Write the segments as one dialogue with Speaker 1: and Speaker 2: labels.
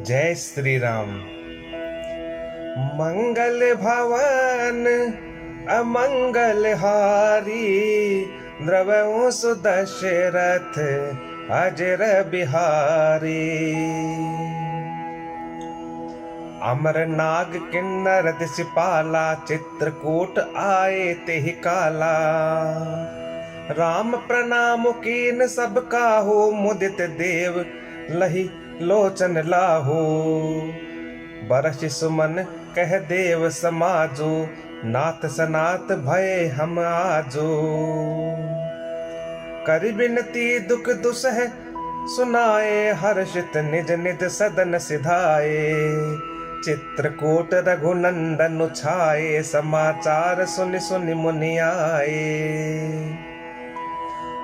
Speaker 1: जय श्री राम। मंगल भवन अमंगल हारी, द्रवहु सुदशरथ अजर बिहारी। अमर नाग किन्नर दिशपाला, चित्रकूट आए तेहि काला। राम प्रणाम कीन सब काहू, मुदित देव लहि लोचन लाहू। बरस सुमन कह देव समाजो, नाथ सनाथ भय हम आजो। कर बिनती दुख दुसह सुनाए, हर्षित निज निज सदन सिधाए। चित्रकूट रघुनंदन छाए, समाचार सुनि सुनि मुनि आए।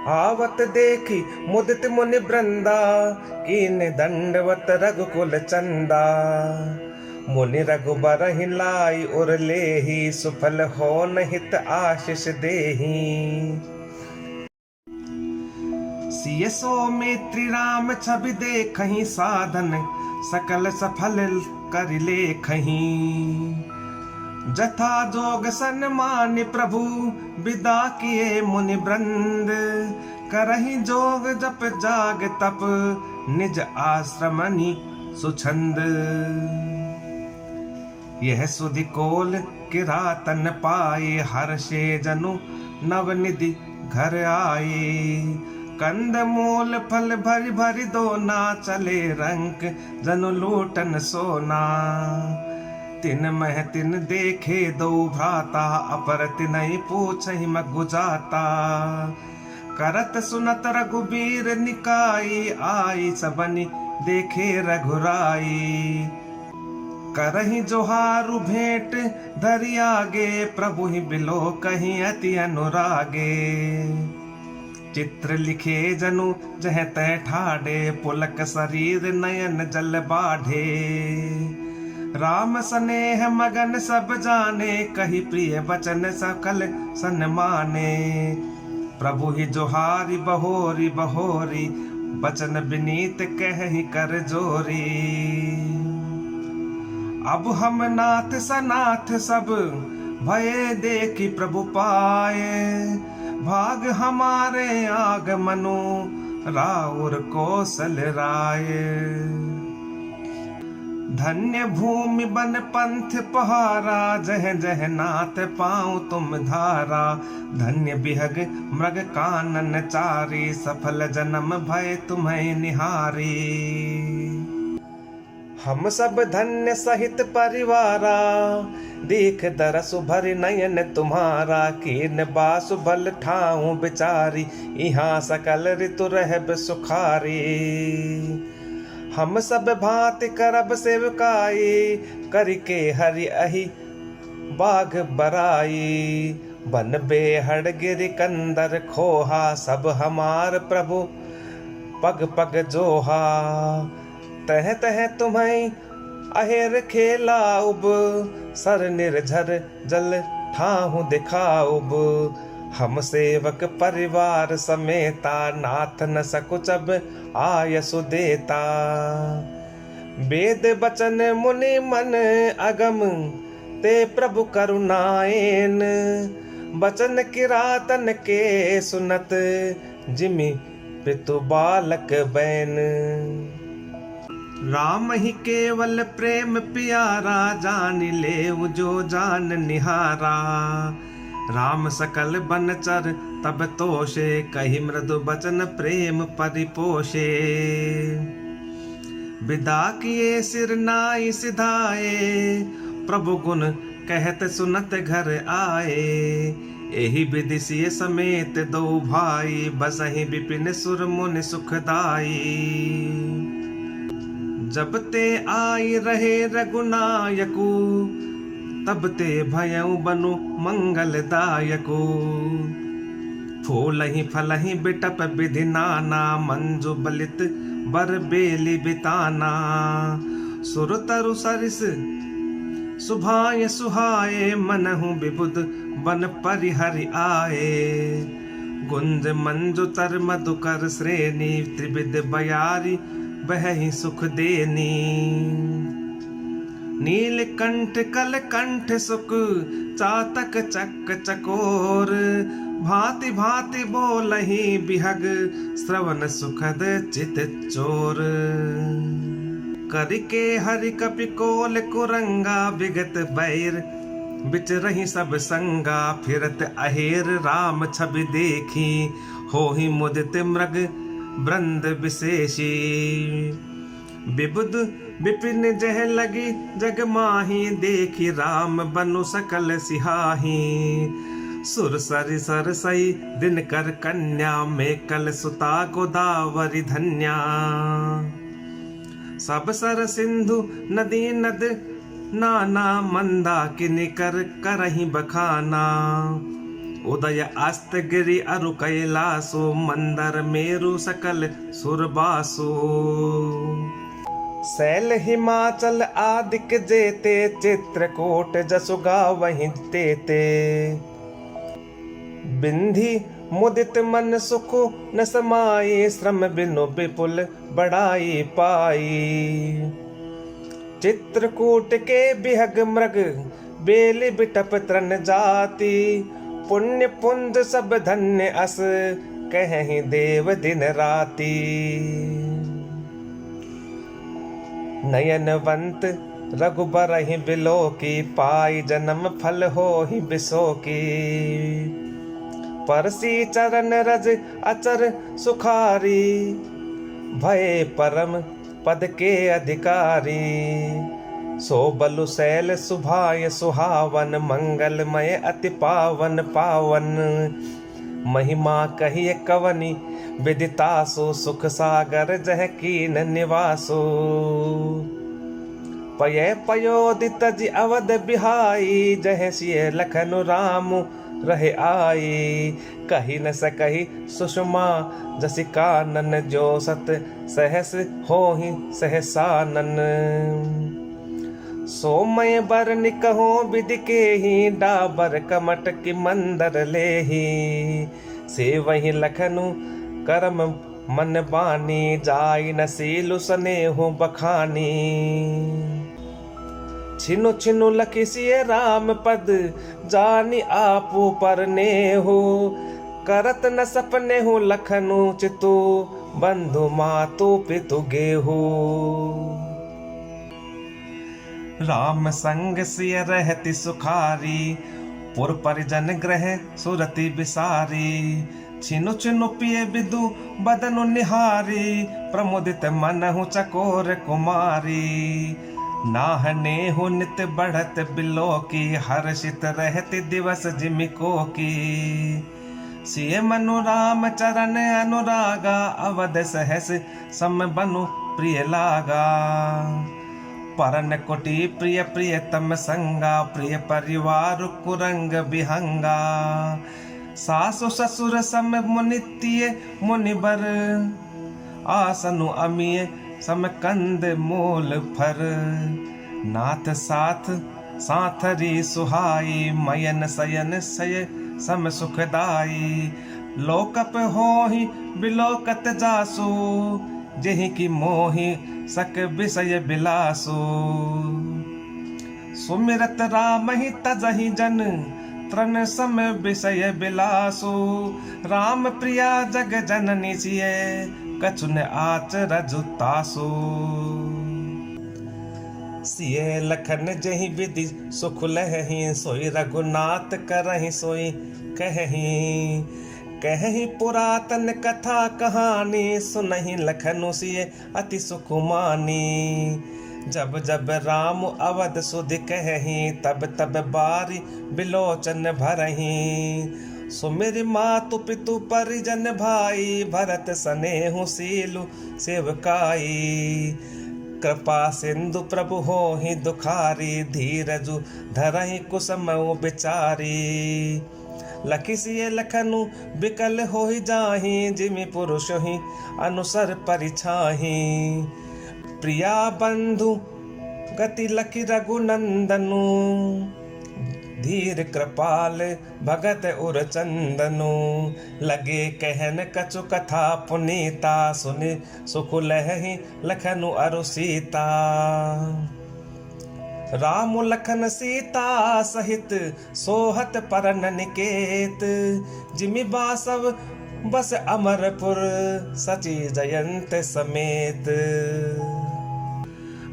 Speaker 1: आवत देखी मुदित मुनि वृंदा, कीन दंडवत रघुकुल चंदा। मुनि रघुबर लाई उर लेहि, सुफल होन हित आशीष देहि। सिय सौमित्री राम छवि देखहि, साधन सकल सफल कर लेखहि। जथा जोग सन्मान प्रभु, विदा किए मुनि वृंद। करहि जोग जप जाग तप, निज आश्रमनि सुछंद। यह सुधि कोल किरातन पाए, हर्षे जनु नवनिधि घर आए। कंद मूल फल भरि भरि दोना, चले रंक जनु लूटन सोना। तिन मह तिन देखे दो भ्राता, अपर तिनहि पूछहि मग्गु जाता। करत सुनत रघुबीर निकाई, आई सबनि देखे रघुराई। करहि जोहारु भेंट धरि आगे, प्रभु ही बिलो कहीं अति अनुरागे। चित्र लिखे जनु जह तह ठाडे, पुलक शरीर नयन जल बाढ़े। राम सनेह मगन सब जाने, कही प्रिय वचन सकल सन्माने। प्रभु ही जोहारी बहोरी बहोरी, वचन विनीत कहि कर जोरी। अब हम नाथ सनाथ सब, भय देखी प्रभु पाए। भाग हमारे आगमनु, राउर कौशल राय। धन्य भूमि बन पंथ पहारा, जह जह नाथ पाऊं तुम धारा। धन्य बिहग मृग कानन चारी, सफल जन्म भय तुम्हें निहारी। हम सब धन्य सहित परिवारा, देख दरसु भरि नयन तुम्हारा। कीन बासु बल ठाऊं बिचारी, यहाँ सकल ऋतु रहब सुखारी। हम सब भांति करब सेवकाई, करके हरि अहि बाघ बराई। बन बेहड़ गिरि कंदर खोहा, सब हमार प्रभु पग पग जोहा। तह तह तुम्हें अहेर खेला उब, सर निर्झर जल ठाहु दिखाउब। हम सेवक परिवार समेता, नाथ न सकुचब आयसु देता। वेद बचन मुनि मन अगम, ते प्रभु करुणाएन। बचन किरातन के सुनत, जिमि पितु बालक बैन। राम ही केवल प्रेम प्यारा, जान ले जो जान निहारा। राम सकल बनचर तब तोषे, कही मृदु बचन प्रेम परिपोषे। विदा किए सिर नाई सिधाए, प्रभु गुण कहत सुनत घर आए। एहि विधि सिय समेत दो भाई, बसहि विपिन सुर मुनि सुखदाई। जब ते आई रहे रघुनायकु, तब ते भयउ बनु मंगलदायको। फूलहि फलहि बिटप विधि नाना, मंजु बलित बर बेली बिताना। सुर तरु सरिस सुभाय सुहाए, मनहु विबुध बन परिहरि आए। गुंज मंजु तर मधुकर श्रेणी, त्रिविध बयारी वह ही सुख देनी। नीलकंठ कलकंठ सुख चातक चक चकोर, भांति भांति बोलहि बिहग श्रवण सुखद चित चोर। करके हरि कपिकोल कुरंगा विगत बैर, बिच रही सब संगा फिरत अहेर। राम छवि देखी होहि मुदित मृग वृंद विशेषी, विबुध विपिन जह लगी जग माही। देखी राम बनु सकल सिहाही, सुर सरि सरसई दिन कर कन्या। में कल सुता गोदावरी धन्या, सब सर सिंधु नदी नद नाना। मंदाकिनी कर करहि बखाना, उदय अस्त गिरि अरु कैलासो। मंदर मेरु सकल सुरबासो, शैल हिमाचल आदिक जेते। चित्रकूट जसु गावहि तेते, बिंधी मुदित मन सुख न समाई। श्रम बिनु विपुल बढ़ाई पाई, चित्रकूट के बिहग मृग बेली बिटप तृण जाति। पुण्य पुंज सब धन्य अस कहीं देव दिन राति। नयनवंत रघुबरहि बिलोकी, पाई जन्म फल होहि बिसोकी। परसी चरण रज अचर सुखारी, भय परम पद के अधिकारी। सो बलु शैल सुभाय सुहावन, मंगलमय अति पावन पावन। महिमा कहिए कवनि विदितासो, सुख सागर जह कीन निवासो। पय पयोदित जी अवध बिहाई, जह सिय लखनु राम रहे आई। कही न सकहि सुषमा जसि कानन, जो सत सहस होहि सहसानन। सोमय बरनि कहो विधि के ही, डाबर कमट की मंदर लेहि। से वही लखनु करम मन बानी, जाई न सीलु स्नेहु बखानी। छिनु छिनु लखि सिय राम पद, जानी आपु परनेहु। करत न सपनेहु लखनु चितु, बंधु मातु पितु गेहु। राम संग सिय रहति सुखारी, पुर परिजन ग्रह सुरति बिसारी। छिनु छिनु पिय बिदु बदनु निहारी, प्रमुदित मनहु चकोर कुमारी। नाहने हो नित बढ़त बिलोकी, हर्षित रहते दिवस जिमिको की। सिय मनु राम चरण अनुरागा, अवध सहस सम बनु प्रिय लागा। परन कोटि प्रिय प्रियतम संगा, प्रिय परिवार कुरंग बिहंगा। सासु ससुर सम मुनित्य मुनिबर, आसनु अमीय सम कंद मूल फर। नाथ साथ साथरी सुहाई, मयन सयन सय सम सुखदाई। लोकप होहि बिलोकत जासु, जेहि की मोहि सक विषय बिलासु। सुमिरत राम ही तजहि जन, तृण सम विषय बिलासु। राम प्रिया जग जननी सिय, कछुन आचरजु तासु। सिय लखन जहि विधि सुख लहहि, सोई रघुनाथ करहि सोई कहहि। कहहि पुरातन कथा कहानी, सुनहि लखनु सिय अति सुख मानी। जब जब राम अवध सुधि कहहि, तब तब बारी बिलोचन भरहि। सुमिर मातु पितु परिजन भाई, भरत सनेहु सीलु सेवकाई। कृपा सिंधु प्रभु होहि दुखारी, धीरजु धरहि कुसमउ बिचारी। लखि सिय लखनु बिकल होहि जाहि, जिमि पुरुष ही अनुसर परिछाहि। प्रिया बंधु गति लखि रघुनंदनु, धीर कृपाल भगत उर चंदनु। लगे कहन कछु कथा पुनीता, सुनि सुख लहहि लखनु अरु सीता। राम लखन सीता सहित सोहत परन निकेत, जिमि बासव बस अमरपुर सची जयंत समेत।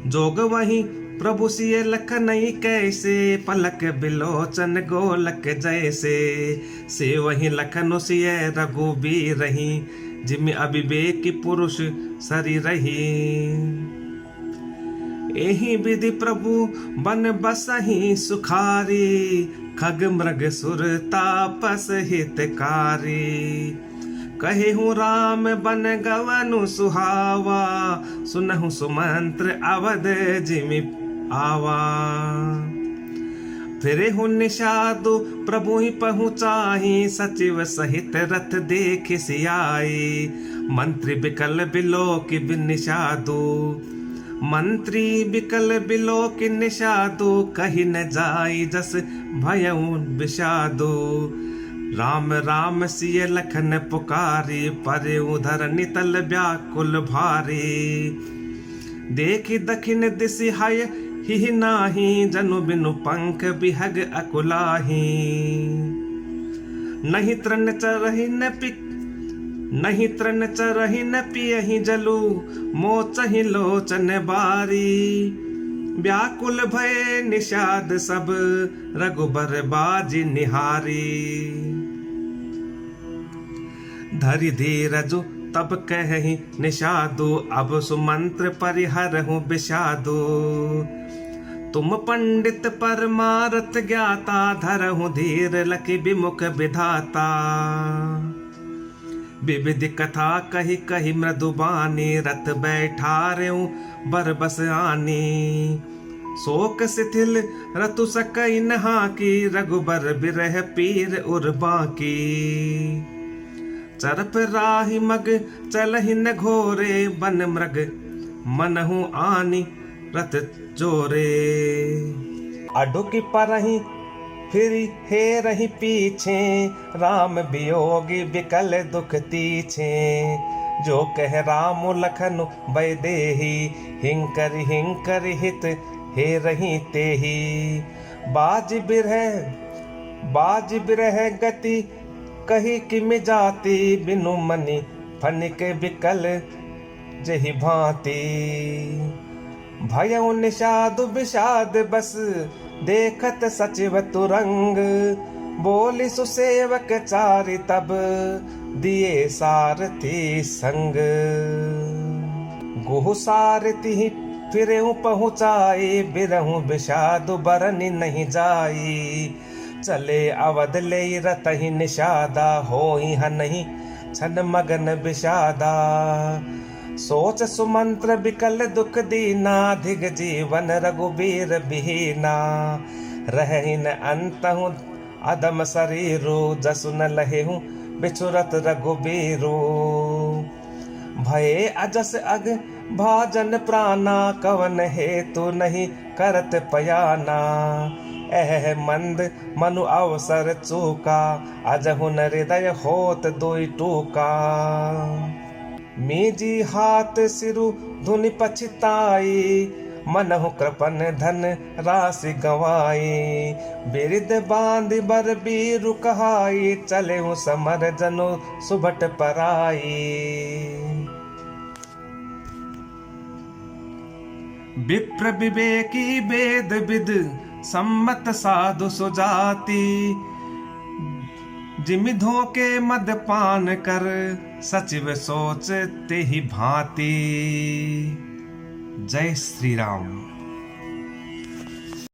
Speaker 1: जोग वही प्रभु सिय लखनई कैसे, पलक बिलोचन गोलक जैसे। से वही लखनु सिय रघुबीर रही, जिमि अविवेकी पुरुष सरी रही। एहि विधि प्रभु बन बसहि सुखारी, खग मृग सुर तापस हितकारी। कहेहु राम बन गवनु सुहावा, सुनहु सुमंत्र अवध जिमि आवा। फिरेहु निषादु प्रभु ही पहुँचाही, सचिव सहित रथ देख सियाई। मंत्री बिकल बिलोक निषादु, मंत्री बिकल बिलोक निषादु। कही न जाई जस भयउ विषादु। राम राम सिय लखन पुकारी, परे उधर नितल व्याकुल भारी। देखि दखिन दिसि हाय ही नाही, जनु बिनु पंख बिहग अकुलाही। नहीं तृण चरहि न पिक नहीं तृण चरहि न पियहि जलु, मोचहि लोचन बारी। व्याकुल भय निषाद सब रघुबर बाजी निहारी। धरि धीरजु तब कहि निषादु, अब सुमंत्र परिहरहु विषादु। तुम पंडित परमारथ ज्ञाता, धरहु धीर लखि विमुख विधाता। विविध कथा कही कही मृदुबानी, रथ बैठारेऊ बर बस आनी। शोक शिथिल रतु सकई नहा की, रघुबर बिरह पीर उर बाकी। चरप राहि मग चलहि न घोरे, बन मृग मनहु आनी रथ जोरे। अडुक परहि फिर हे रही पीछे, राम वियोगी बिकल दुख तीछे। जो कह राम लखनु बैदेही, हिंकर हित हे रही तेही। बाज बिरह गति कही किमि जाती, बिनु मनि फनिक बिकल जहि भांति। भयउ निषादु विषाद बस, देखत सचिव तुरंग। बोली सुसेवक चारि तब, दिए सारथी संग। गुहु सारथी फिरेहु पहुँचाई, बिरहु विषादु बरनि नहीं जाई। चले अवध ले रतहि निषादा, होई हनहि छन मगन विषादा। सोच सुमंत्र बिकल दुख दीना, धिग जीवन रघुबीर बिहीना। रहहि न अंतहु अदम शरीरु, जसु न लहेहु बिछुरत रघुबीरु। भये अजस अग भाजन प्राणा, कवन हेतु नहीं करत पयाना। मंद मनु अवसर चूका, अजहु न हृदय होत दुई टूका। मीजी हाथ सिरु धुनि पछिताई, मनहु कृपन धन राशि गवाई। बिरिद बांध बर बीरु कहाई, चले हूँ समर जनु सुभट पराई। विप्र विवेकी वेद विद, सम्मत साधु सुजाति। जिमि धोके मदपान कर, सचिव सोच ते ही भांति। जय श्री राम।